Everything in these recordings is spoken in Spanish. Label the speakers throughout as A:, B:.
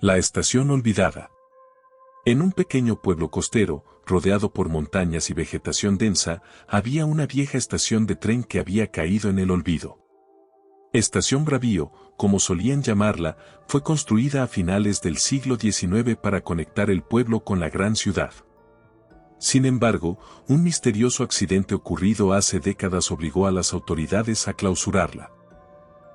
A: La estación olvidada. En un pequeño pueblo costero, rodeado por montañas y vegetación densa, había una vieja estación de tren que había caído en el olvido. Estación Bravío, como solían llamarla, fue construida a finales del siglo XIX para conectar el pueblo con la gran ciudad. Sin embargo, un misterioso accidente ocurrido hace décadas obligó a las autoridades a clausurarla.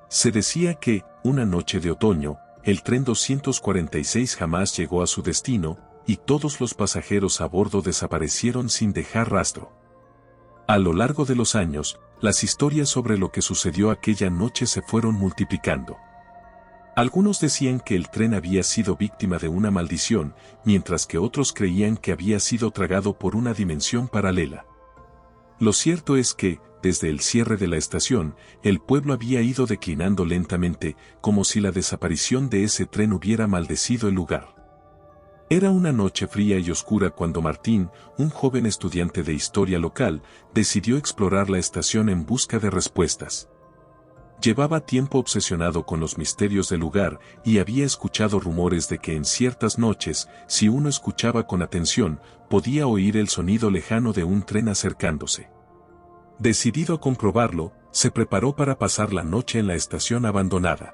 A: Se decía que, una noche de otoño, el tren 246 jamás llegó a su destino, y todos los pasajeros a bordo desaparecieron sin dejar rastro. A lo largo de los años, las historias sobre lo que sucedió aquella noche se fueron multiplicando. Algunos decían que el tren había sido víctima de una maldición, mientras que otros creían que había sido tragado por una dimensión paralela. Lo cierto es que, desde el cierre de la estación, el pueblo había ido declinando lentamente, como si la desaparición de ese tren hubiera maldecido el lugar. Era una noche fría y oscura cuando Martín, un joven estudiante de historia local, decidió explorar la estación en busca de respuestas. Llevaba tiempo obsesionado con los misterios del lugar y había escuchado rumores de que en ciertas noches, si uno escuchaba con atención, podía oír el sonido lejano de un tren acercándose. Decidido a comprobarlo, se preparó para pasar la noche en la estación abandonada.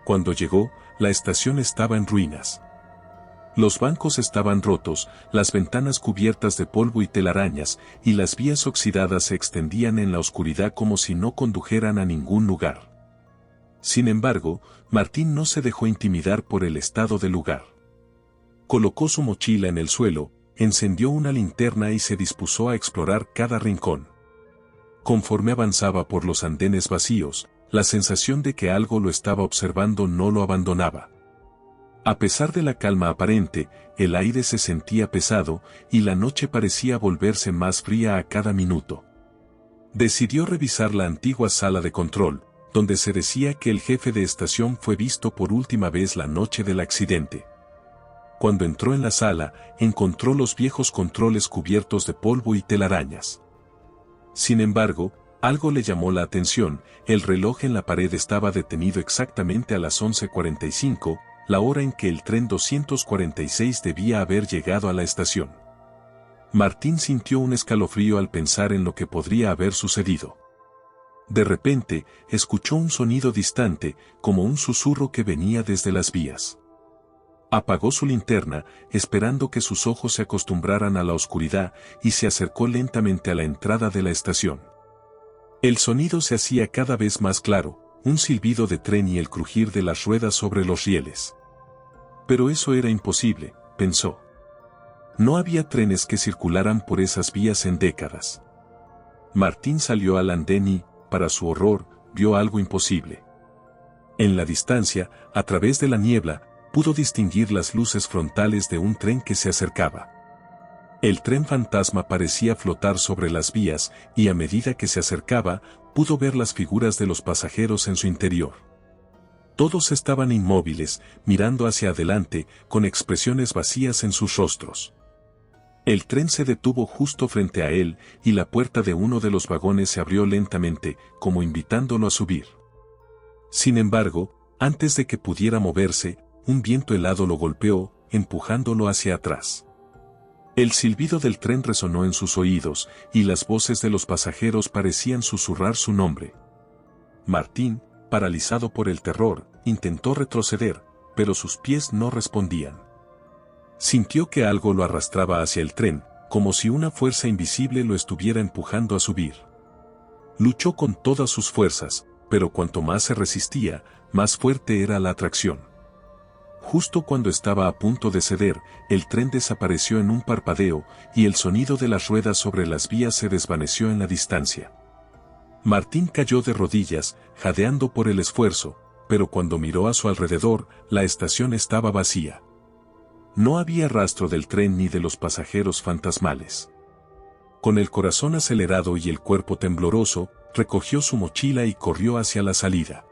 A: Cuando llegó, la estación estaba en ruinas. Los bancos estaban rotos, las ventanas cubiertas de polvo y telarañas, y las vías oxidadas se extendían en la oscuridad como si no condujeran a ningún lugar. Sin embargo, Martín no se dejó intimidar por el estado del lugar. Colocó su mochila en el suelo, encendió una linterna y se dispuso a explorar cada rincón. Conforme avanzaba por los andenes vacíos, la sensación de que algo lo estaba observando no lo abandonaba. A pesar de la calma aparente, el aire se sentía pesado y la noche parecía volverse más fría a cada minuto. Decidió revisar la antigua sala de control, donde se decía que el jefe de estación fue visto por última vez la noche del accidente. Cuando entró en la sala, encontró los viejos controles cubiertos de polvo y telarañas. Sin embargo, algo le llamó la atención: el reloj en la pared estaba detenido exactamente a las 11:45, la hora en que el tren 246 debía haber llegado a la estación. Martín sintió un escalofrío al pensar en lo que podría haber sucedido. De repente, escuchó un sonido distante, como un susurro que venía desde las vías. Apagó su linterna, esperando que sus ojos se acostumbraran a la oscuridad, y se acercó lentamente a la entrada de la estación. El sonido se hacía cada vez más claro, un silbido de tren y el crujir de las ruedas sobre los rieles. Pero eso era imposible, pensó. No había trenes que circularan por esas vías en décadas. Martín salió al andén y, para su horror, vio algo imposible. En la distancia, a través de la niebla, pudo distinguir las luces frontales de un tren que se acercaba. El tren fantasma parecía flotar sobre las vías, y a medida que se acercaba, pudo ver las figuras de los pasajeros en su interior. Todos estaban inmóviles, mirando hacia adelante, con expresiones vacías en sus rostros. El tren se detuvo justo frente a él, y la puerta de uno de los vagones se abrió lentamente, como invitándolo a subir. Sin embargo, antes de que pudiera moverse, un viento helado lo golpeó, empujándolo hacia atrás. El silbido del tren resonó en sus oídos, y las voces de los pasajeros parecían susurrar su nombre. Martín, paralizado por el terror, intentó retroceder, pero sus pies no respondían. Sintió que algo lo arrastraba hacia el tren, como si una fuerza invisible lo estuviera empujando a subir. Luchó con todas sus fuerzas, pero cuanto más se resistía, más fuerte era la atracción. Justo cuando estaba a punto de ceder, el tren desapareció en un parpadeo, y el sonido de las ruedas sobre las vías se desvaneció en la distancia. Martín cayó de rodillas, jadeando por el esfuerzo, pero cuando miró a su alrededor, la estación estaba vacía. No había rastro del tren ni de los pasajeros fantasmales. Con el corazón acelerado y el cuerpo tembloroso, recogió su mochila y corrió hacia la salida.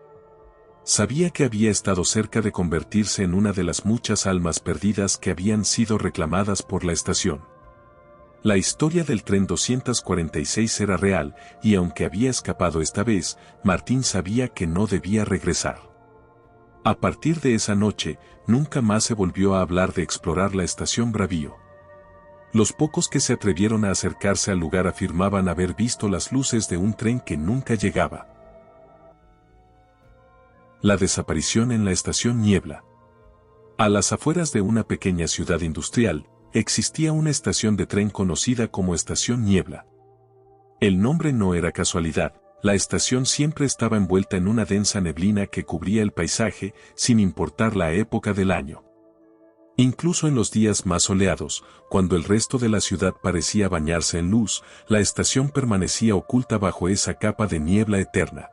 A: Sabía que había estado cerca de convertirse en una de las muchas almas perdidas que habían sido reclamadas por la estación. La historia del tren 246 era real, y aunque había escapado esta vez, Martín sabía que no debía regresar. A partir de esa noche, nunca más se volvió a hablar de explorar la estación Bravío. Los pocos que se atrevieron a acercarse al lugar afirmaban haber visto las luces de un tren que nunca llegaba. La desaparición en la estación Niebla. A las afueras de una pequeña ciudad industrial, existía una estación de tren conocida como Estación Niebla. El nombre no era casualidad, la estación siempre estaba envuelta en una densa neblina que cubría el paisaje, sin importar la época del año. Incluso en los días más soleados, cuando el resto de la ciudad parecía bañarse en luz, la estación permanecía oculta bajo esa capa de niebla eterna.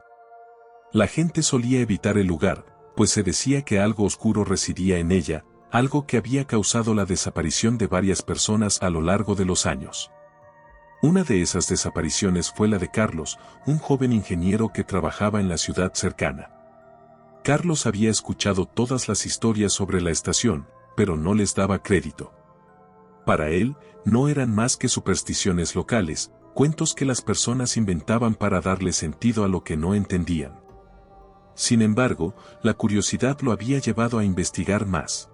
A: La gente solía evitar el lugar, pues se decía que algo oscuro residía en ella, algo que había causado la desaparición de varias personas a lo largo de los años. Una de esas desapariciones fue la de Carlos, un joven ingeniero que trabajaba en la ciudad cercana. Carlos había escuchado todas las historias sobre la estación, pero no les daba crédito. Para él, no eran más que supersticiones locales, cuentos que las personas inventaban para darle sentido a lo que no entendían. Sin embargo, la curiosidad lo había llevado a investigar más.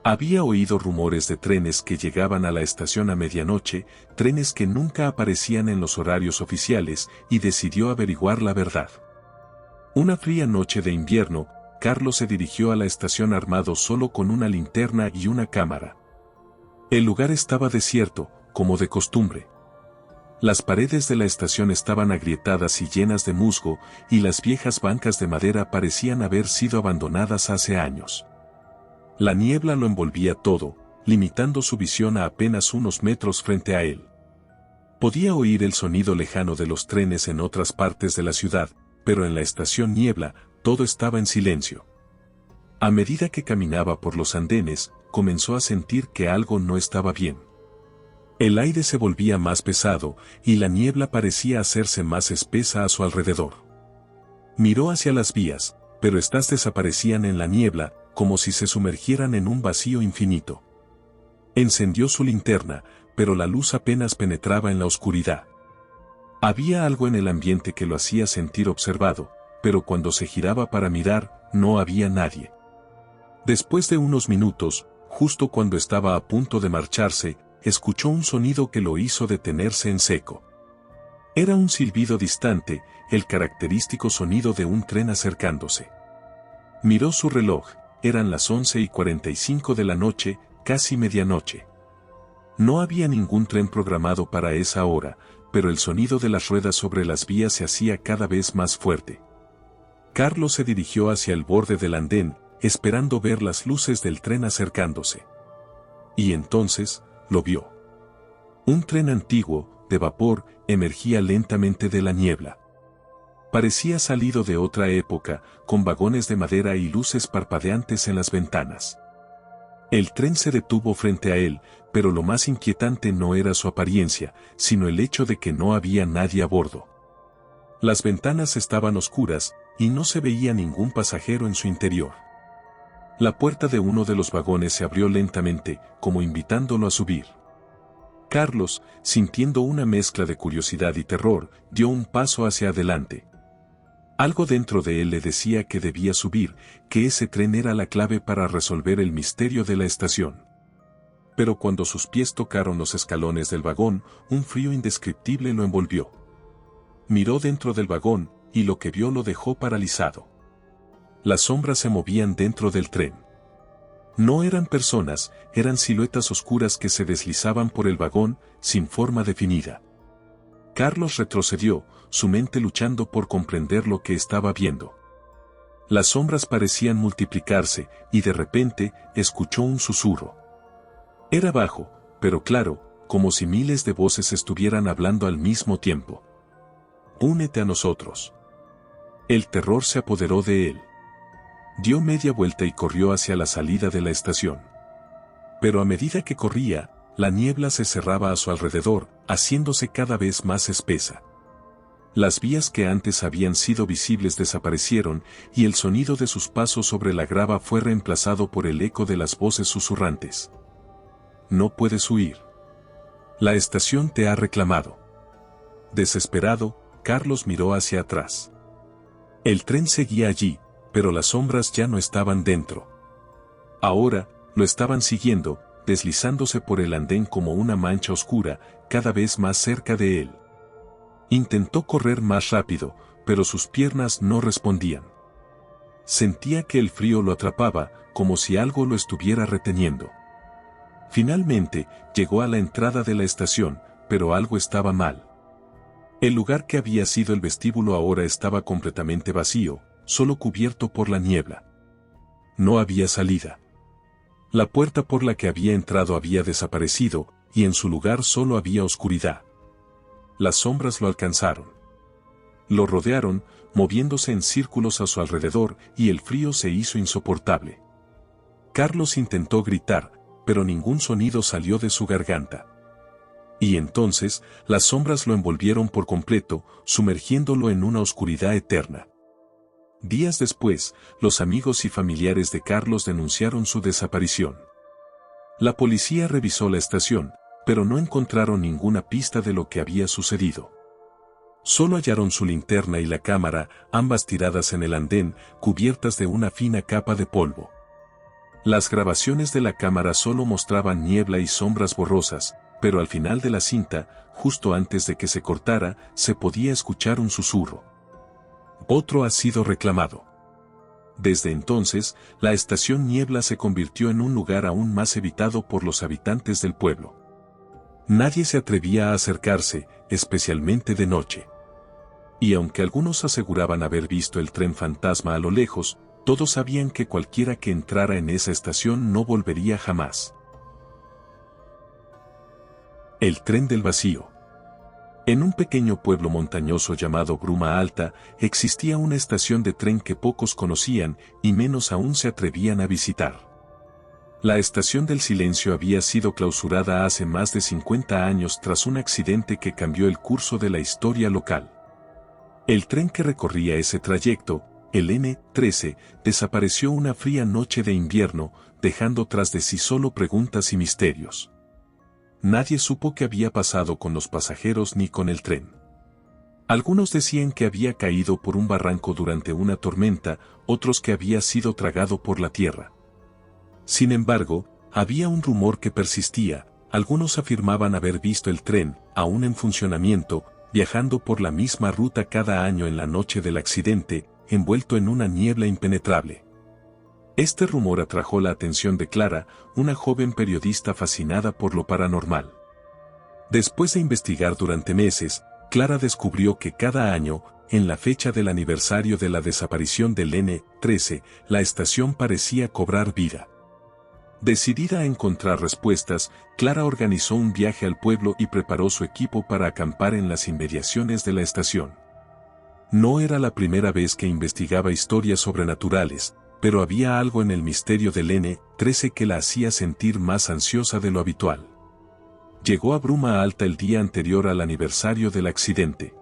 A: Había oído rumores de trenes que llegaban a la estación a medianoche, trenes que nunca aparecían en los horarios oficiales, y decidió averiguar la verdad. Una fría noche de invierno, Carlos se dirigió a la estación armado solo con una linterna y una cámara. El lugar estaba desierto, como de costumbre. Las paredes de la estación estaban agrietadas y llenas de musgo, y las viejas bancas de madera parecían haber sido abandonadas hace años. La niebla lo envolvía todo, limitando su visión a apenas unos metros frente a él. Podía oír el sonido lejano de los trenes en otras partes de la ciudad, pero en la estación Niebla, todo estaba en silencio. A medida que caminaba por los andenes, comenzó a sentir que algo no estaba bien. El aire se volvía más pesado, y la niebla parecía hacerse más espesa a su alrededor. Miró hacia las vías, pero éstas desaparecían en la niebla, como si se sumergieran en un vacío infinito. Encendió su linterna, pero la luz apenas penetraba en la oscuridad. Había algo en el ambiente que lo hacía sentir observado, pero cuando se giraba para mirar, no había nadie. Después de unos minutos, justo cuando estaba a punto de marcharse, escuchó un sonido que lo hizo detenerse en seco. Era un silbido distante, el característico sonido de un tren acercándose. Miró su reloj, eran las 11:45 de la noche, casi medianoche. No había ningún tren programado para esa hora, pero el sonido de las ruedas sobre las vías se hacía cada vez más fuerte. Carlos se dirigió hacia el borde del andén, esperando ver las luces del tren acercándose. Y entonces, lo vio. Un tren antiguo, de vapor, emergía lentamente de la niebla. Parecía salido de otra época, con vagones de madera y luces parpadeantes en las ventanas. El tren se detuvo frente a él, pero lo más inquietante no era su apariencia, sino el hecho de que no había nadie a bordo. Las ventanas estaban oscuras, y no se veía ningún pasajero en su interior. La puerta de uno de los vagones se abrió lentamente, como invitándolo a subir. Carlos, sintiendo una mezcla de curiosidad y terror, dio un paso hacia adelante. Algo dentro de él le decía que debía subir, que ese tren era la clave para resolver el misterio de la estación. Pero cuando sus pies tocaron los escalones del vagón, un frío indescriptible lo envolvió. Miró dentro del vagón, y lo que vio lo dejó paralizado. Las sombras se movían dentro del tren. No eran personas, eran siluetas oscuras que se deslizaban por el vagón, sin forma definida. Carlos retrocedió, su mente luchando por comprender lo que estaba viendo. Las sombras parecían multiplicarse, y de repente, escuchó un susurro. Era bajo, pero claro, como si miles de voces estuvieran hablando al mismo tiempo. «Únete a nosotros». El terror se apoderó de él. Dio media vuelta y corrió hacia la salida de la estación. Pero a medida que corría, la niebla se cerraba a su alrededor, haciéndose cada vez más espesa. Las vías que antes habían sido visibles desaparecieron, y el sonido de sus pasos sobre la grava fue reemplazado por el eco de las voces susurrantes. «No puedes huir. La estación te ha reclamado». Desesperado, Carlos miró hacia atrás. El tren seguía allí, pero las sombras ya no estaban dentro. Ahora, lo estaban siguiendo, deslizándose por el andén como una mancha oscura, cada vez más cerca de él. Intentó correr más rápido, pero sus piernas no respondían. Sentía que el frío lo atrapaba, como si algo lo estuviera reteniendo. Finalmente, llegó a la entrada de la estación, pero algo estaba mal. El lugar que había sido el vestíbulo ahora estaba completamente vacío, solo cubierto por la niebla. No había salida. La puerta por la que había entrado había desaparecido, y en su lugar solo había oscuridad. Las sombras lo alcanzaron. Lo rodearon, moviéndose en círculos a su alrededor, y el frío se hizo insoportable. Carlos intentó gritar, pero ningún sonido salió de su garganta. Y entonces, las sombras lo envolvieron por completo, sumergiéndolo en una oscuridad eterna. Días después, los amigos y familiares de Carlos denunciaron su desaparición. La policía revisó la estación, pero no encontraron ninguna pista de lo que había sucedido. Solo hallaron su linterna y la cámara, ambas tiradas en el andén, cubiertas de una fina capa de polvo. Las grabaciones de la cámara solo mostraban niebla y sombras borrosas, pero al final de la cinta, justo antes de que se cortara, se podía escuchar un susurro. Otro ha sido reclamado. Desde entonces, la estación Niebla se convirtió en un lugar aún más evitado por los habitantes del pueblo. Nadie se atrevía a acercarse, especialmente de noche. Y aunque algunos aseguraban haber visto el tren fantasma a lo lejos, todos sabían que cualquiera que entrara en esa estación no volvería jamás. El tren del vacío. En un pequeño pueblo montañoso llamado Bruma Alta, existía una estación de tren que pocos conocían y menos aún se atrevían a visitar. La estación del silencio había sido clausurada hace más de 50 años tras un accidente que cambió el curso de la historia local. El tren que recorría ese trayecto, el N13, desapareció una fría noche de invierno, dejando tras de sí solo preguntas y misterios. Nadie supo qué había pasado con los pasajeros ni con el tren. Algunos decían que había caído por un barranco durante una tormenta, otros que había sido tragado por la tierra. Sin embargo, había un rumor que persistía, algunos afirmaban haber visto el tren, aún en funcionamiento, viajando por la misma ruta cada año en la noche del accidente, envuelto en una niebla impenetrable. Este rumor atrajo la atención de Clara, una joven periodista fascinada por lo paranormal. Después de investigar durante meses, Clara descubrió que cada año, en la fecha del aniversario de la desaparición del N13, la estación parecía cobrar vida. Decidida a encontrar respuestas, Clara organizó un viaje al pueblo y preparó su equipo para acampar en las inmediaciones de la estación. No era la primera vez que investigaba historias sobrenaturales, pero había algo en el misterio del N13 que la hacía sentir más ansiosa de lo habitual. Llegó a Bruma Alta el día anterior al aniversario del accidente.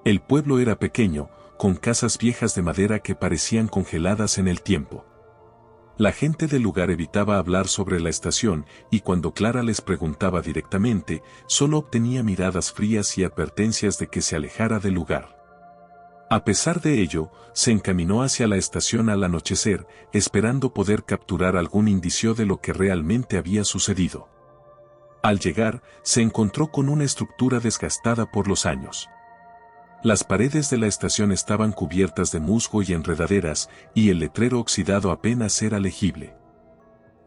A: El pueblo era pequeño, con casas viejas de madera que parecían congeladas en el tiempo. La gente del lugar evitaba hablar sobre la estación, y cuando Clara les preguntaba directamente, solo obtenía miradas frías y advertencias de que se alejara del lugar. A pesar de ello, se encaminó hacia la estación al anochecer, esperando poder capturar algún indicio de lo que realmente había sucedido. Al llegar, se encontró con una estructura desgastada por los años. Las paredes de la estación estaban cubiertas de musgo y enredaderas, y el letrero oxidado apenas era legible.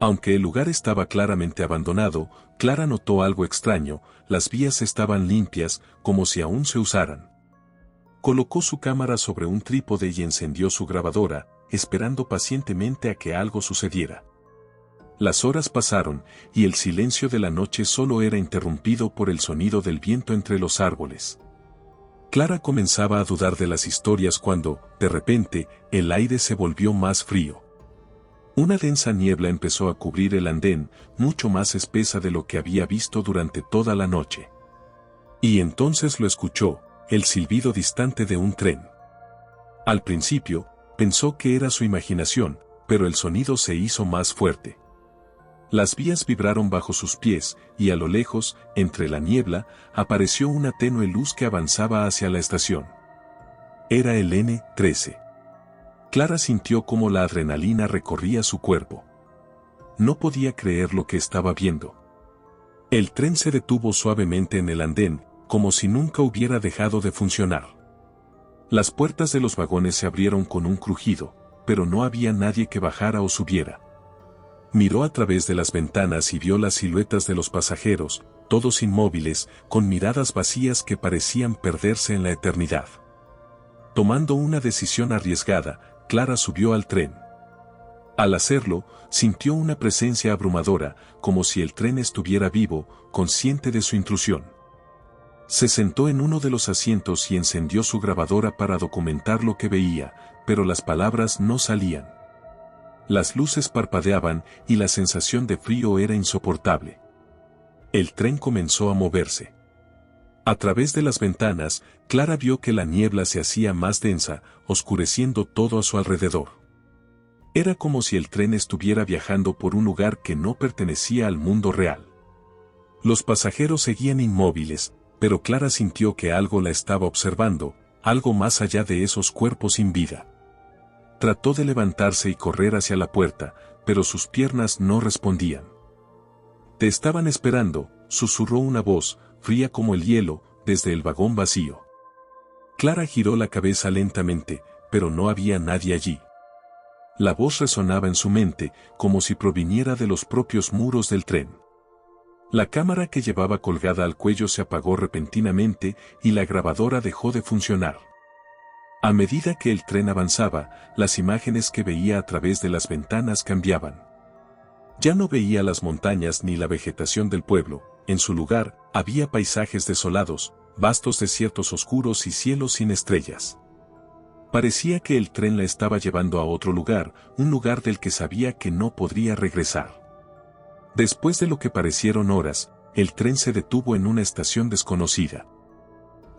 A: Aunque el lugar estaba claramente abandonado, Clara notó algo extraño, las vías estaban limpias, como si aún se usaran. Colocó su cámara sobre un trípode y encendió su grabadora, esperando pacientemente a que algo sucediera. Las horas pasaron, y el silencio de la noche solo era interrumpido por el sonido del viento entre los árboles. Clara comenzaba a dudar de las historias cuando, de repente, el aire se volvió más frío. Una densa niebla empezó a cubrir el andén, mucho más espesa de lo que había visto durante toda la noche. Y entonces lo escuchó, el silbido distante de un tren. Al principio, pensó que era su imaginación, pero el sonido se hizo más fuerte. Las vías vibraron bajo sus pies, y a lo lejos, entre la niebla, apareció una tenue luz que avanzaba hacia la estación. Era el N13. Clara sintió cómo la adrenalina recorría su cuerpo. No podía creer lo que estaba viendo. El tren se detuvo suavemente en el andén, como si nunca hubiera dejado de funcionar. Las puertas de los vagones se abrieron con un crujido, pero no había nadie que bajara o subiera. Miró a través de las ventanas y vio las siluetas de los pasajeros, todos inmóviles, con miradas vacías que parecían perderse en la eternidad. Tomando una decisión arriesgada, Clara subió al tren. Al hacerlo, sintió una presencia abrumadora, como si el tren estuviera vivo, consciente de su intrusión. Se sentó en uno de los asientos y encendió su grabadora para documentar lo que veía, pero las palabras no salían. Las luces parpadeaban y la sensación de frío era insoportable. El tren comenzó a moverse. A través de las ventanas, Clara vio que la niebla se hacía más densa, oscureciendo todo a su alrededor. Era como si el tren estuviera viajando por un lugar que no pertenecía al mundo real. Los pasajeros seguían inmóviles, pero Clara sintió que algo la estaba observando, algo más allá de esos cuerpos sin vida. Trató de levantarse y correr hacia la puerta, pero sus piernas no respondían. «Te estaban esperando», susurró una voz, fría como el hielo, desde el vagón vacío. Clara giró la cabeza lentamente, pero no había nadie allí. La voz resonaba en su mente, como si proviniera de los propios muros del tren. La cámara que llevaba colgada al cuello se apagó repentinamente y la grabadora dejó de funcionar. A medida que el tren avanzaba, las imágenes que veía a través de las ventanas cambiaban. Ya no veía las montañas ni la vegetación del pueblo, en su lugar, había paisajes desolados, vastos desiertos oscuros y cielos sin estrellas. Parecía que el tren la estaba llevando a otro lugar, un lugar del que sabía que no podría regresar. Después de lo que parecieron horas, el tren se detuvo en una estación desconocida.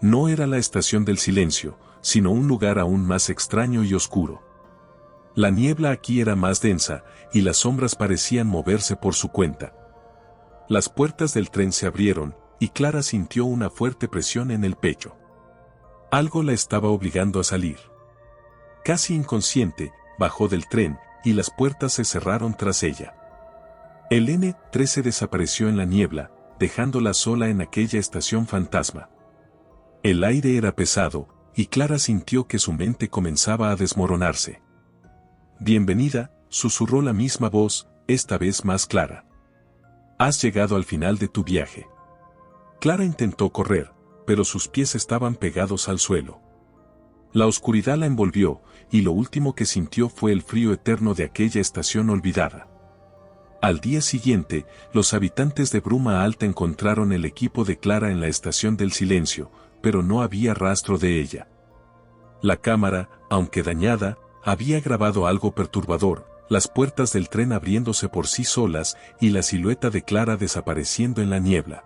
A: No era la estación del silencio, sino un lugar aún más extraño y oscuro. La niebla aquí era más densa, y las sombras parecían moverse por su cuenta. Las puertas del tren se abrieron, y Clara sintió una fuerte presión en el pecho. Algo la estaba obligando a salir. Casi inconsciente, bajó del tren, y las puertas se cerraron tras ella. El N13 desapareció en la niebla, dejándola sola en aquella estación fantasma. El aire era pesado, y Clara sintió que su mente comenzaba a desmoronarse. «Bienvenida», susurró la misma voz, esta vez más clara. «Has llegado al final de tu viaje». Clara intentó correr, pero sus pies estaban pegados al suelo. La oscuridad la envolvió, y lo último que sintió fue el frío eterno de aquella estación olvidada. Al día siguiente, los habitantes de Bruma Alta encontraron el equipo de Clara en la estación del silencio, pero no había rastro de ella. La cámara, aunque dañada, había grabado algo perturbador, las puertas del tren abriéndose por sí solas y la silueta de Clara desapareciendo en la niebla.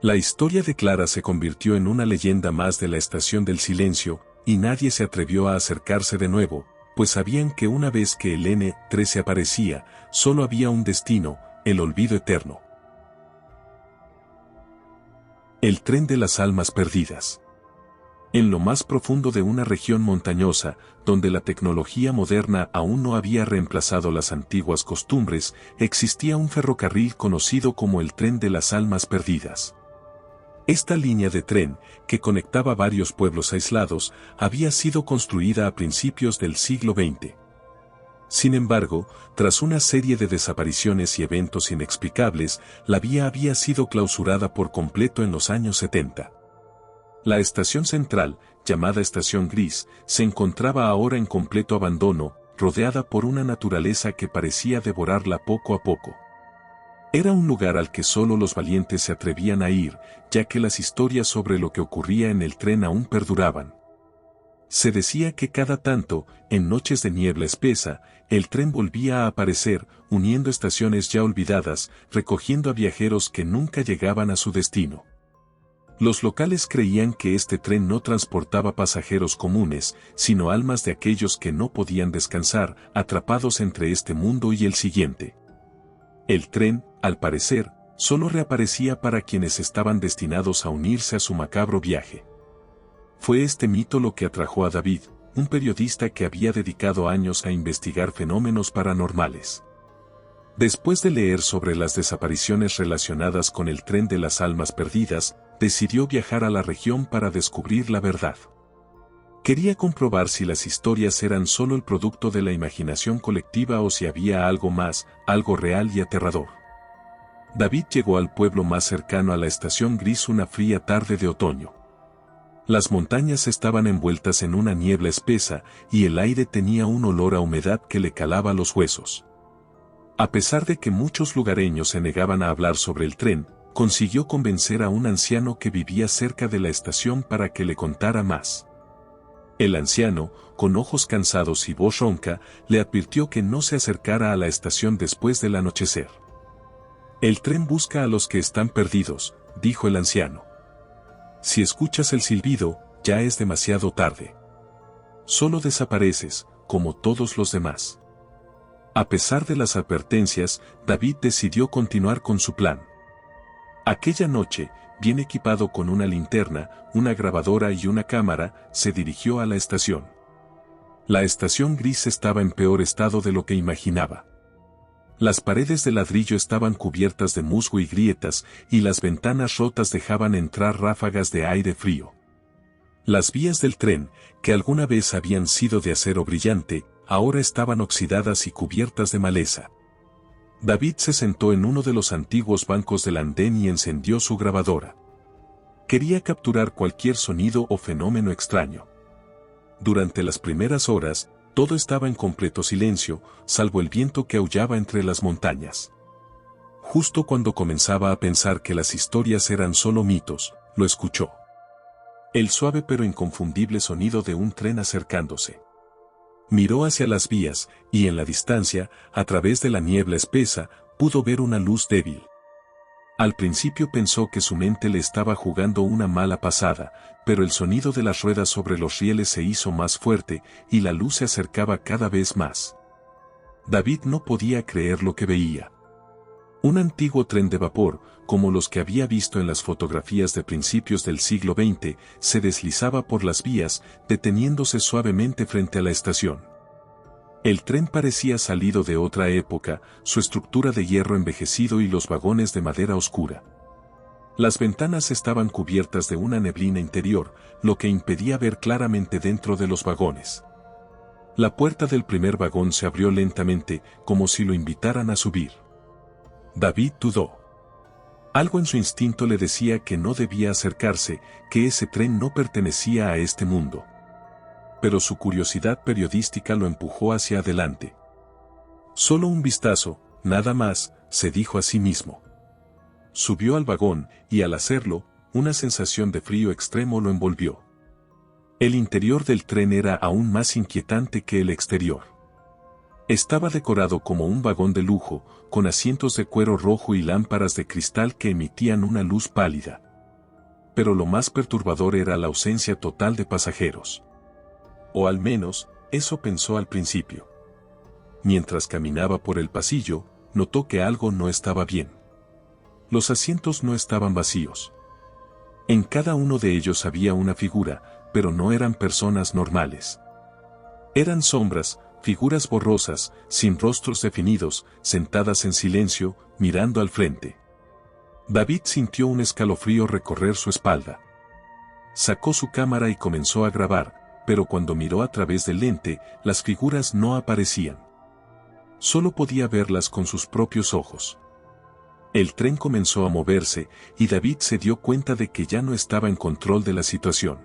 A: La historia de Clara se convirtió en una leyenda más de la estación del silencio, y nadie se atrevió a acercarse de nuevo, pues sabían que una vez que el N13 aparecía, solo había un destino, el olvido eterno. El tren de las almas perdidas. En lo más profundo de una región montañosa, donde la tecnología moderna aún no había reemplazado las antiguas costumbres, existía un ferrocarril conocido como el tren de las almas perdidas. Esta línea de tren, que conectaba varios pueblos aislados, había sido construida a principios del siglo XX. Sin embargo, tras una serie de desapariciones y eventos inexplicables, la vía había sido clausurada por completo en los años 70. La estación central, llamada Estación Gris, se encontraba ahora en completo abandono, rodeada por una naturaleza que parecía devorarla poco a poco. Era un lugar al que solo los valientes se atrevían a ir, ya que las historias sobre lo que ocurría en el tren aún perduraban. Se decía que cada tanto, en noches de niebla espesa, el tren volvía a aparecer, uniendo estaciones ya olvidadas, recogiendo a viajeros que nunca llegaban a su destino. Los locales creían que este tren no transportaba pasajeros comunes, sino almas de aquellos que no podían descansar, atrapados entre este mundo y el siguiente. El tren, al parecer, solo reaparecía para quienes estaban destinados a unirse a su macabro viaje. Fue este mito lo que atrajo a David, un periodista que había dedicado años a investigar fenómenos paranormales. Después de leer sobre las desapariciones relacionadas con el tren de las almas perdidas, decidió viajar a la región para descubrir la verdad. Quería comprobar si las historias eran solo el producto de la imaginación colectiva o si había algo más, algo real y aterrador. David llegó al pueblo más cercano a la estación gris una fría tarde de otoño. Las montañas estaban envueltas en una niebla espesa y el aire tenía un olor a humedad que le calaba los huesos. A pesar de que muchos lugareños se negaban a hablar sobre el tren, consiguió convencer a un anciano que vivía cerca de la estación para que le contara más. El anciano, con ojos cansados y voz ronca, le advirtió que no se acercara a la estación después del anochecer. «El tren busca a los que están perdidos», dijo el anciano. «Si escuchas el silbido, ya es demasiado tarde. Solo desapareces, como todos los demás». A pesar de las advertencias, David decidió continuar con su plan. Aquella noche, bien equipado con una linterna, una grabadora y una cámara, se dirigió a la estación. La estación gris estaba en peor estado de lo que imaginaba. Las paredes de ladrillo estaban cubiertas de musgo y grietas, y las ventanas rotas dejaban entrar ráfagas de aire frío. Las vías del tren, que alguna vez habían sido de acero brillante, ahora estaban oxidadas y cubiertas de maleza. David se sentó en uno de los antiguos bancos del andén y encendió su grabadora. Quería capturar cualquier sonido o fenómeno extraño. Durante las primeras horas, todo estaba en completo silencio, salvo el viento que aullaba entre las montañas. Justo cuando comenzaba a pensar que las historias eran solo mitos, lo escuchó. El suave pero inconfundible sonido de un tren acercándose. Miró hacia las vías, y en la distancia, a través de la niebla espesa, pudo ver una luz débil. Al principio pensó que su mente le estaba jugando una mala pasada, pero el sonido de las ruedas sobre los rieles se hizo más fuerte, y la luz se acercaba cada vez más. David no podía creer lo que veía. Un antiguo tren de vapor, como los que había visto en las fotografías de principios del siglo XX, se deslizaba por las vías, deteniéndose suavemente frente a la estación. El tren parecía salido de otra época, su estructura de hierro envejecido y los vagones de madera oscura. Las ventanas estaban cubiertas de una neblina interior, lo que impedía ver claramente dentro de los vagones. La puerta del primer vagón se abrió lentamente, como si lo invitaran a subir. David dudó. Algo en su instinto le decía que no debía acercarse, que ese tren no pertenecía a este mundo. Pero su curiosidad periodística lo empujó hacia adelante. Solo un vistazo, nada más, se dijo a sí mismo. Subió al vagón, y al hacerlo, una sensación de frío extremo lo envolvió. El interior del tren era aún más inquietante que el exterior. Estaba decorado como un vagón de lujo, con asientos de cuero rojo y lámparas de cristal que emitían una luz pálida. Pero lo más perturbador era la ausencia total de pasajeros. O al menos, eso pensó al principio. Mientras caminaba por el pasillo, notó que algo no estaba bien. Los asientos no estaban vacíos. En cada uno de ellos había una figura, pero no eran personas normales. Eran sombras, figuras borrosas, sin rostros definidos, sentadas en silencio, mirando al frente. David sintió un escalofrío recorrer su espalda. Sacó su cámara y comenzó a grabar, pero cuando miró a través del lente, las figuras no aparecían. Solo podía verlas con sus propios ojos. El tren comenzó a moverse, y David se dio cuenta de que ya no estaba en control de la situación.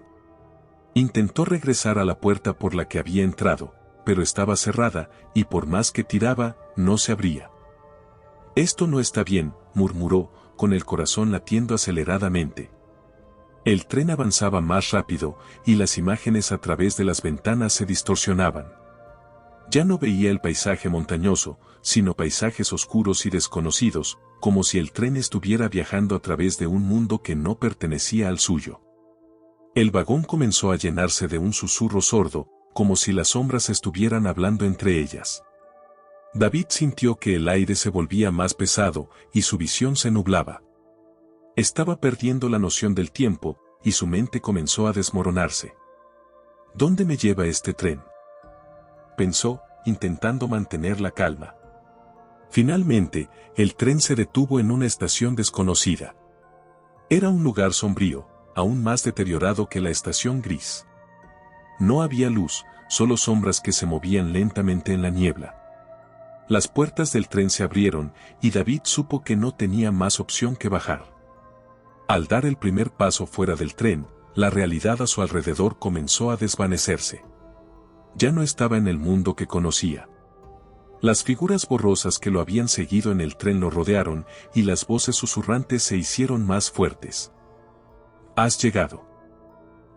A: Intentó regresar a la puerta por la que había entrado, pero estaba cerrada, y por más que tiraba, no se abría. «Esto no está bien», murmuró, con el corazón latiendo aceleradamente. El tren avanzaba más rápido, y las imágenes a través de las ventanas se distorsionaban. Ya no veía el paisaje montañoso, sino paisajes oscuros y desconocidos, como si el tren estuviera viajando a través de un mundo que no pertenecía al suyo. El vagón comenzó a llenarse de un susurro sordo, como si las sombras estuvieran hablando entre ellas. David sintió que el aire se volvía más pesado, y su visión se nublaba. Estaba perdiendo la noción del tiempo, y su mente comenzó a desmoronarse. ¿Dónde me lleva este tren?, pensó, intentando mantener la calma. Finalmente, el tren se detuvo en una estación desconocida. Era un lugar sombrío, aún más deteriorado que la estación gris. No había luz, solo sombras que se movían lentamente en la niebla. Las puertas del tren se abrieron, y David supo que no tenía más opción que bajar. Al dar el primer paso fuera del tren, la realidad a su alrededor comenzó a desvanecerse. Ya no estaba en el mundo que conocía. Las figuras borrosas que lo habían seguido en el tren lo rodearon, y las voces susurrantes se hicieron más fuertes. «Has llegado.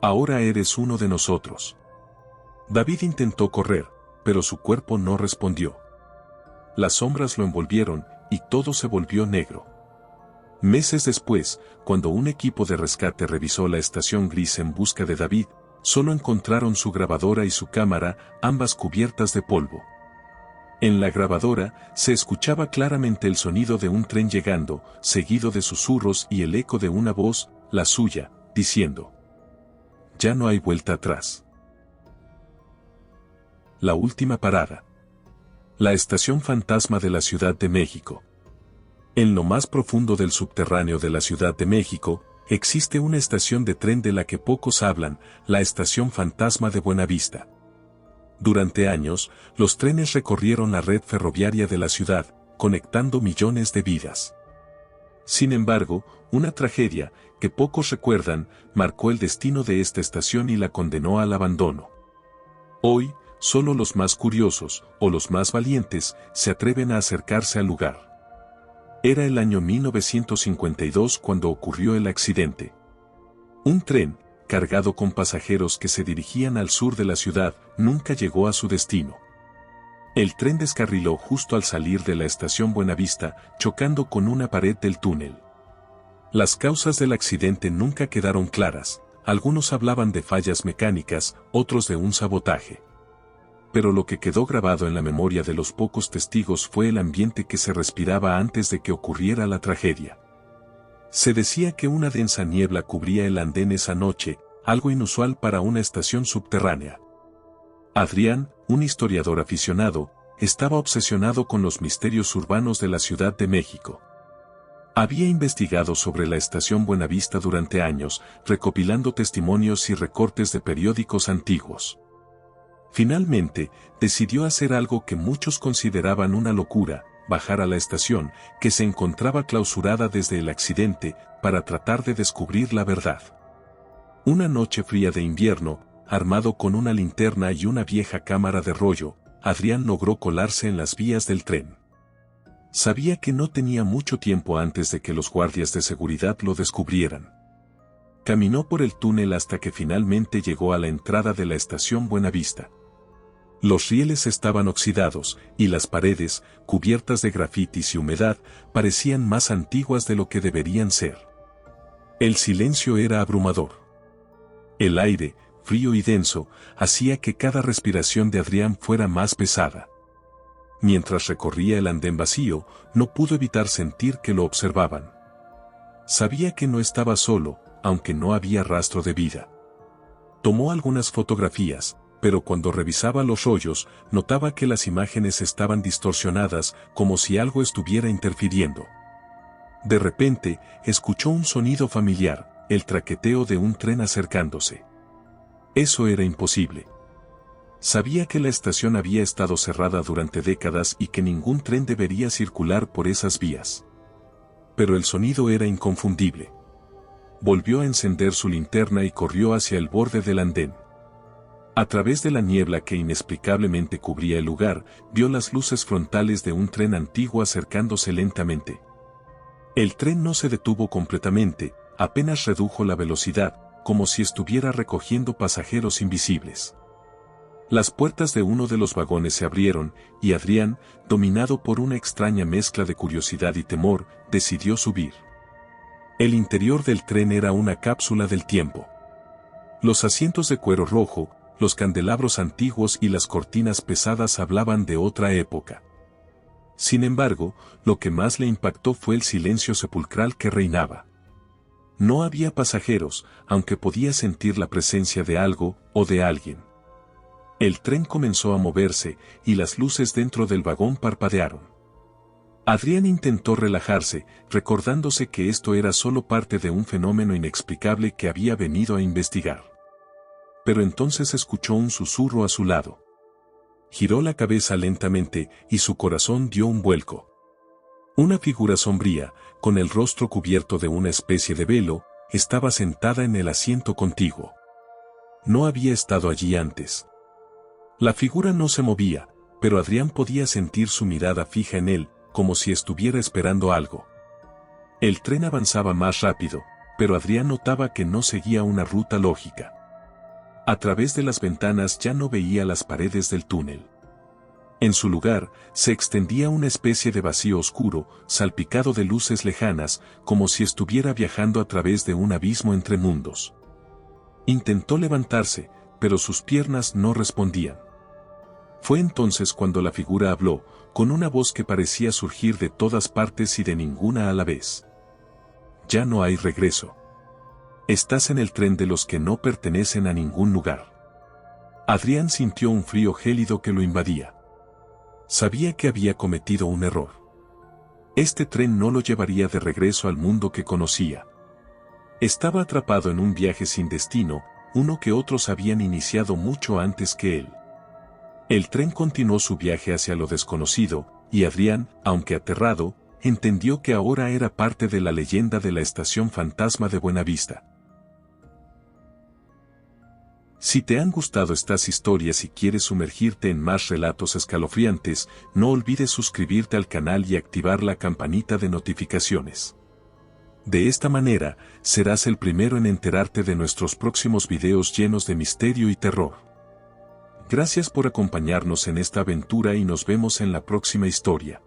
A: Ahora eres uno de nosotros». David intentó correr, pero su cuerpo no respondió. Las sombras lo envolvieron, y todo se volvió negro. Meses después, cuando un equipo de rescate revisó la estación gris en busca de David, solo encontraron su grabadora y su cámara, ambas cubiertas de polvo. En la grabadora, se escuchaba claramente el sonido de un tren llegando, seguido de susurros y el eco de una voz, la suya, diciendo: «Ya no hay vuelta atrás». La última parada. La estación fantasma de la Ciudad de México. En lo más profundo del subterráneo de la Ciudad de México, existe una estación de tren de la que pocos hablan, la Estación Fantasma de Buenavista. Durante años, los trenes recorrieron la red ferroviaria de la ciudad, conectando millones de vidas. Sin embargo, una tragedia, que pocos recuerdan, marcó el destino de esta estación y la condenó al abandono. Hoy, solo los más curiosos, o los más valientes, se atreven a acercarse al lugar. Era el año 1952 cuando ocurrió el accidente. Un tren, cargado con pasajeros que se dirigían al sur de la ciudad, nunca llegó a su destino. El tren descarriló justo al salir de la estación Buenavista, chocando con una pared del túnel. Las causas del accidente nunca quedaron claras, algunos hablaban de fallas mecánicas, otros de un sabotaje. Pero lo que quedó grabado en la memoria de los pocos testigos fue el ambiente que se respiraba antes de que ocurriera la tragedia. Se decía que una densa niebla cubría el andén esa noche, algo inusual para una estación subterránea. Adrián, un historiador aficionado, estaba obsesionado con los misterios urbanos de la Ciudad de México. Había investigado sobre la estación Buenavista durante años, recopilando testimonios y recortes de periódicos antiguos. Finalmente, decidió hacer algo que muchos consideraban una locura: bajar a la estación, que se encontraba clausurada desde el accidente, para tratar de descubrir la verdad. Una noche fría de invierno, armado con una linterna y una vieja cámara de rollo, Adrián logró colarse en las vías del tren. Sabía que no tenía mucho tiempo antes de que los guardias de seguridad lo descubrieran. Caminó por el túnel hasta que finalmente llegó a la entrada de la estación Buenavista. Los rieles estaban oxidados, y las paredes, cubiertas de grafitis y humedad, parecían más antiguas de lo que deberían ser. El silencio era abrumador. El aire, frío y denso, hacía que cada respiración de Adrián fuera más pesada. Mientras recorría el andén vacío, no pudo evitar sentir que lo observaban. Sabía que no estaba solo, aunque no había rastro de vida. Tomó algunas fotografías, pero cuando revisaba los rollos, notaba que las imágenes estaban distorsionadas, como si algo estuviera interfiriendo. De repente, escuchó un sonido familiar, el traqueteo de un tren acercándose. Eso era imposible. Sabía que la estación había estado cerrada durante décadas y que ningún tren debería circular por esas vías. Pero el sonido era inconfundible. Volvió a encender su linterna y corrió hacia el borde del andén. A través de la niebla que inexplicablemente cubría el lugar, vio las luces frontales de un tren antiguo acercándose lentamente. El tren no se detuvo completamente, apenas redujo la velocidad, como si estuviera recogiendo pasajeros invisibles. Las puertas de uno de los vagones se abrieron, y Adrián, dominado por una extraña mezcla de curiosidad y temor, decidió subir. El interior del tren era una cápsula del tiempo. Los asientos de cuero rojo, los candelabros antiguos y las cortinas pesadas hablaban de otra época. Sin embargo, lo que más le impactó fue el silencio sepulcral que reinaba. No había pasajeros, aunque podía sentir la presencia de algo o de alguien. El tren comenzó a moverse y las luces dentro del vagón parpadearon. Adrián intentó relajarse, recordándose que esto era solo parte de un fenómeno inexplicable que había venido a investigar. Pero entonces escuchó un susurro a su lado. Giró la cabeza lentamente y su corazón dio un vuelco. Una figura sombría, con el rostro cubierto de una especie de velo, estaba sentada en el asiento contiguo. No había estado allí antes. La figura no se movía, pero Adrián podía sentir su mirada fija en él, como si estuviera esperando algo. El tren avanzaba más rápido, pero Adrián notaba que no seguía una ruta lógica. A través de las ventanas ya no veía las paredes del túnel. En su lugar, se extendía una especie de vacío oscuro, salpicado de luces lejanas, como si estuviera viajando a través de un abismo entre mundos. Intentó levantarse, pero sus piernas no respondían. Fue entonces cuando la figura habló, con una voz que parecía surgir de todas partes y de ninguna a la vez. Ya no hay regreso. Estás en el tren de los que no pertenecen a ningún lugar. Adrián sintió un frío gélido que lo invadía. Sabía que había cometido un error. Este tren no lo llevaría de regreso al mundo que conocía. Estaba atrapado en un viaje sin destino, uno que otros habían iniciado mucho antes que él. El tren continuó su viaje hacia lo desconocido, y Adrián, aunque aterrado, entendió que ahora era parte de la leyenda de la estación fantasma de Buenavista. Si te han gustado estas historias y quieres sumergirte en más relatos escalofriantes, no olvides suscribirte al canal y activar la campanita de notificaciones. De esta manera, serás el primero en enterarte de nuestros próximos videos llenos de misterio y terror. Gracias por acompañarnos en esta aventura y nos vemos en la próxima historia.